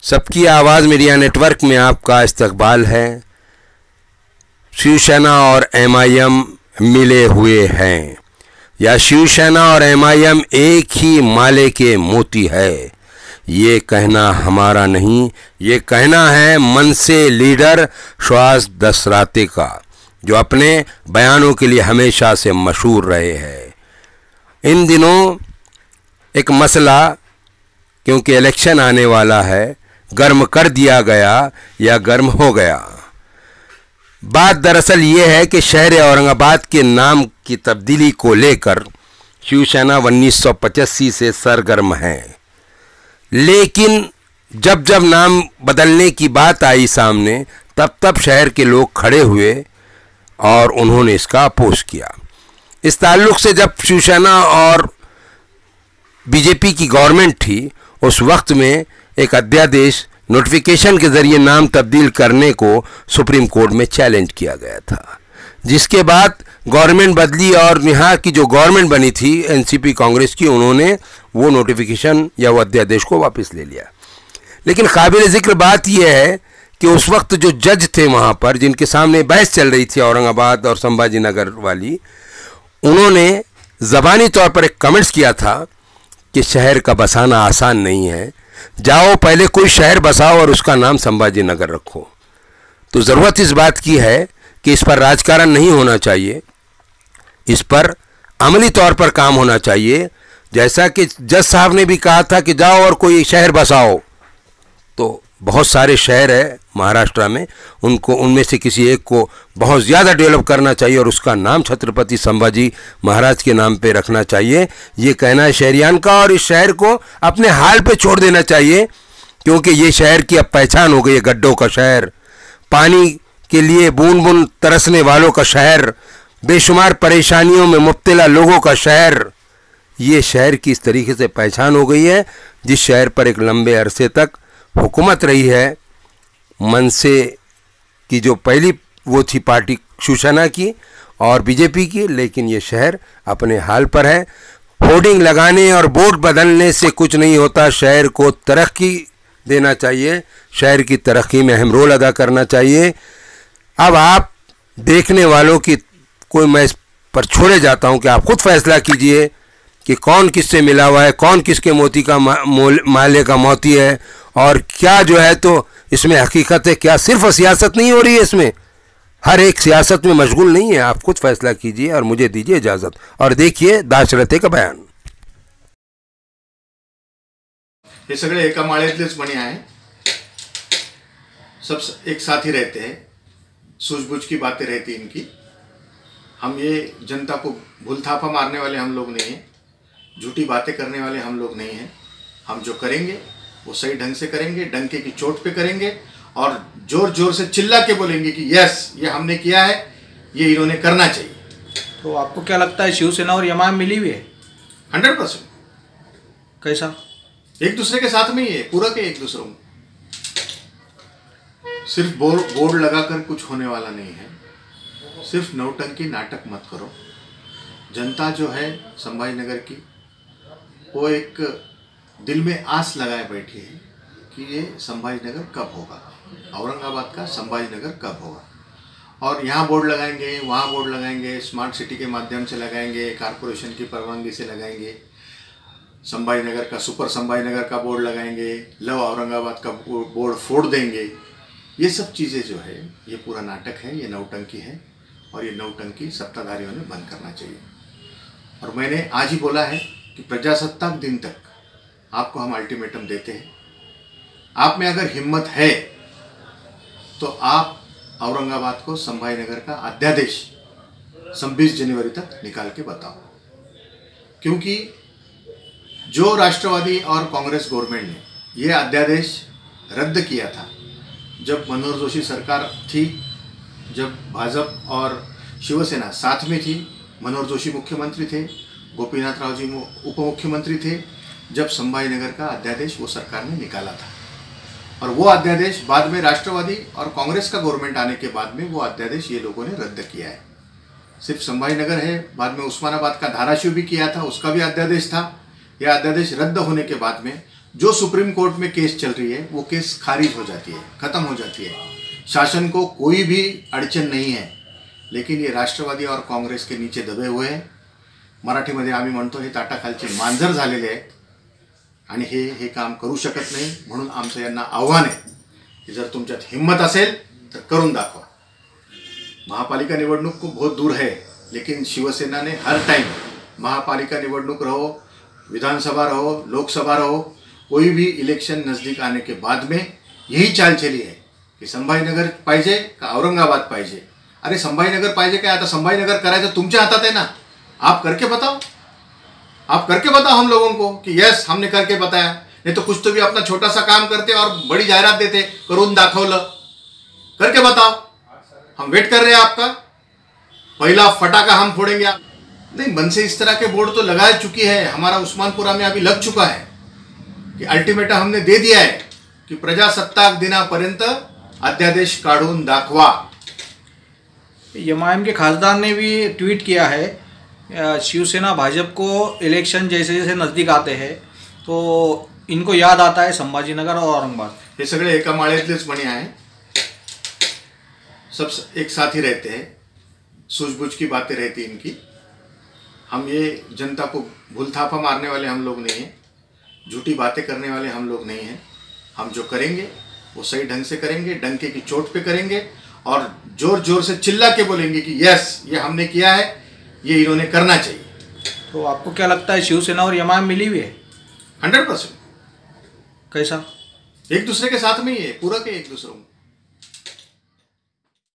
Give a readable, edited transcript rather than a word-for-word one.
सबकी आवाज़ media network में आपका इस्तकबाल है। शिवसेना और एमआईएम मिले हुए हैं या शिवसेना और एमआईएम एक ही माले के मोती है, ये कहना हमारा नहीं, ये कहना है मनसे लीडर सुहास दसराते का, जो अपने बयानों के लिए हमेशा से मशहूर रहे हैं। इन दिनों एक मसला, क्योंकि इलेक्शन आने वाला है, गर्म कर दिया गया या गर्म हो गया। बात दरअसल ये है कि शहर औरंगाबाद के नाम की तब्दीली को लेकर शिवसेना 1985 से सरगर्म है, लेकिन जब जब नाम बदलने की बात आई सामने, तब तब शहर के लोग खड़े हुए और उन्होंने इसका अपोज किया। इस ताल्लुक से जब शिवसेना और बीजेपी की गवर्नमेंट थी, उस वक्त में एक अध्यादेश नोटिफिकेशन के जरिए नाम तब्दील करने को सुप्रीम कोर्ट में चैलेंज किया गया था, जिसके बाद गवर्नमेंट बदली और यहाँ की जो गवर्नमेंट बनी थी एनसीपी कांग्रेस की, उन्होंने वो नोटिफिकेशन या वो अध्यादेश को वापस ले लिया। लेकिन काबिल ज़िक्र बात यह है कि उस वक्त जो जज थे वहाँ पर, जिनके सामने बहस चल रही थी औरंगाबाद और संभाजी नगर वाली, उन्होंने ज़बानी तौर पर एक कमेंट्स किया था कि शहर का बसाना आसान नहीं है, जाओ पहले कोई शहर बसाओ और उसका नाम संभाजी नगर रखो। तो ज़रूरत इस बात की है कि इस पर राजकारण नहीं होना चाहिए, इस पर अमली तौर पर काम होना चाहिए। जैसा कि जज साहब ने भी कहा था कि जाओ और कोई शहर बसाओ, तो बहुत सारे शहर है महाराष्ट्र में, उनमें से किसी एक को बहुत ज़्यादा डेवलप करना चाहिए और उसका नाम छत्रपति संभाजी महाराज के नाम पे रखना चाहिए, ये कहना है शहरियान का। और इस शहर को अपने हाल पे छोड़ देना चाहिए, क्योंकि ये शहर की अब पहचान हो गई है, गड्ढों का शहर, पानी के लिए बूंद बूंद तरसने वालों का शहर, बेशुमार परेशानियों में मुब्तला लोगों का शहर। ये शहर की इस तरीके से पहचान हो गई है, जिस शहर पर एक लंबे अरसे तक हुकूमत रही है मनसे की, जो पहली वो थी पार्टी शिवसेना की और बीजेपी की, लेकिन ये शहर अपने हाल पर है। होर्डिंग लगाने और बोर्ड बदलने से कुछ नहीं होता, शहर को तरक्की देना चाहिए, शहर की तरक्की में अहम रोल अदा करना चाहिए। अब आप देखने वालों की कोई, मैं इस पर छोड़े जाता हूँ कि आप खुद फैसला कीजिए कि कौन किससे मिला हुआ है, कौन किसके मोती का माले का मोती है, और क्या जो है तो इसमें हकीकत है, क्या सिर्फ सियासत नहीं हो रही है, इसमें हर एक सियासत में मशगूल नहीं है। आप खुद फैसला कीजिए और मुझे दीजिए इजाज़त। और देखिए दाशरथे का बयान। हे सगळे एका माळेतलेच मणी आहे, सब एक साथ ही रहते हैं, सूझबूझ की बातें रहती इनकी। हम ये जनता को भूलथापा मारने वाले हम लोग नहीं हैं, झूठी बातें करने वाले हम लोग नहीं हैं। हम जो करेंगे वो सही ढंग से करेंगे, डंके की चोट पे करेंगे और जोर जोर से चिल्ला के बोलेंगे कि यस ये हमने किया है, ये इन्होंने करना चाहिए। तो आपको क्या लगता है शिवसेना और एमआईएम मिली हुई है? 100%। कैसा? एक दूसरे के साथ में ही है, पूरक है एक दूसरों में। सिर्फ बोर्ड लगाकर कुछ होने वाला नहीं है, सिर्फ नौटंकी नाटक मत करो। जनता जो है संभाजी नगर की, वो एक दिल में आस लगाए बैठी है कि ये संभाजी नगर कब होगा, औरंगाबाद का संभाजी नगर कब होगा। और यहाँ बोर्ड लगाएंगे, वहाँ बोर्ड लगाएंगे, स्मार्ट सिटी के माध्यम से लगाएंगे, कारपोरेशन की परवानगी से लगाएंगे, संभाजी नगर का सुपर संभाजी नगर का बोर्ड लगाएंगे, लव औरंगाबाद का बोर्ड फोड़ देंगे। ये सब चीज़ें जो है ये पूरा नाटक है, ये नौटंकी है, और ये नौटंकी सत्ताधारियों ने बंद करना चाहिए। और मैंने आज ही बोला है कि प्रजासत्ताक दिन तक आपको हम अल्टीमेटम देते हैं। आप में अगर हिम्मत है तो आप औरंगाबाद को संभाजी नगर का अध्यादेश 26 जनवरी तक निकाल के बताओ, क्योंकि जो राष्ट्रवादी और कांग्रेस गवर्नमेंट ने ये अध्यादेश रद्द किया था, जब मनोहर जोशी सरकार थी, जब भाजपा और शिवसेना साथ में थी, मनोहर जोशी मुख्यमंत्री थे, गोपीनाथ राव जी उप मुख्यमंत्री थे, जब संभाजी नगर का अध्यादेश वो सरकार ने निकाला था। और वो अध्यादेश बाद में राष्ट्रवादी और कांग्रेस का गवर्नमेंट आने के बाद में वो अध्यादेश ये लोगों ने रद्द किया है। सिर्फ संभाजी नगर है, बाद में उस्मानाबाद का धाराशिव भी किया था, उसका भी अध्यादेश था। यह अध्यादेश रद्द होने के बाद में जो सुप्रीम कोर्ट में केस चल रही है वो केस खारिज हो जाती है, खत्म हो जाती है। शासन को कोई भी अडचण नहीं है, लेकिन ये राष्ट्रवादी और काँग्रेस के नीचे दबे हुए हैं। मराठीमध्ये आम्ही म्हणतो हे ताटाखालचे मांजर झालेले आहे आणि हे काम करू शकत नाही। म्हणून आमचं यांना आव्हान आहे की जर तुमच्यात हिम्मत असेल तर करून दाखवा। महापालिका निवडणूक को बहुत दूर है, लेकिन शिवसेना ने हर टाइम महापालिका निवडणूक रहो, विधानसभा रहो, लोकसभा रहो, कोई भी इलेक्शन नज़दीक आने के बाद में यही चाल चली है कि संभाजीनगर पाहिजे का औरंगाबाद पाहिजे। अरे संभाजीनगर पाहिजे काय, आता संभाजीनगर करायचं तुमच्या हातात आहे ना। आप करके बताओ, आप करके बताओ हम लोगों को कि यस हमने करके बताया। नहीं तो कुछ तो भी अपना छोटा सा काम करते और बड़ी जाहिरात देते करून दाखवलं। करके बताओ, हम वेट कर रहे हैं आपका। पहला फटाका हम फोड़ेंगे। नहीं, मन से इस तरह के बोर्ड तो लगा चुकी है, हमारा उस्मानपुरा में अभी लग चुका है कि अल्टिमेटम हमने दे दिया है कि प्रजासत्ताक दिनापर्यंत अध्यादेश काढून दाखवा। एमआईएम के खासदार ने भी ट्वीट किया है, शिवसेना भाजपा को इलेक्शन जैसे जैसे नज़दीक आते हैं तो इनको याद आता है संभाजीनगर और औरंगाबाद। हे सगळे एका माळेतलेच मणी आहे, सब एक साथ ही रहते हैं, सूझबूझ की बातें रहती इनकी। हम ये जनता को भूलथापा मारने वाले हम लोग नहीं हैं, झूठी बातें करने वाले हम लोग नहीं हैं। हम जो करेंगे वो सही ढंग से करेंगे, डंके की चोट पे करेंगे और जोर जोर से चिल्ला के बोलेंगे कि यस ये हमने किया है, ये इन्होंने करना चाहिए। तो आपको क्या लगता है शिवसेना और एमआईएम मिली हुई है? 100%। कैसा? एक दूसरे के साथ में ही है, पूरक है एक दूसरे को।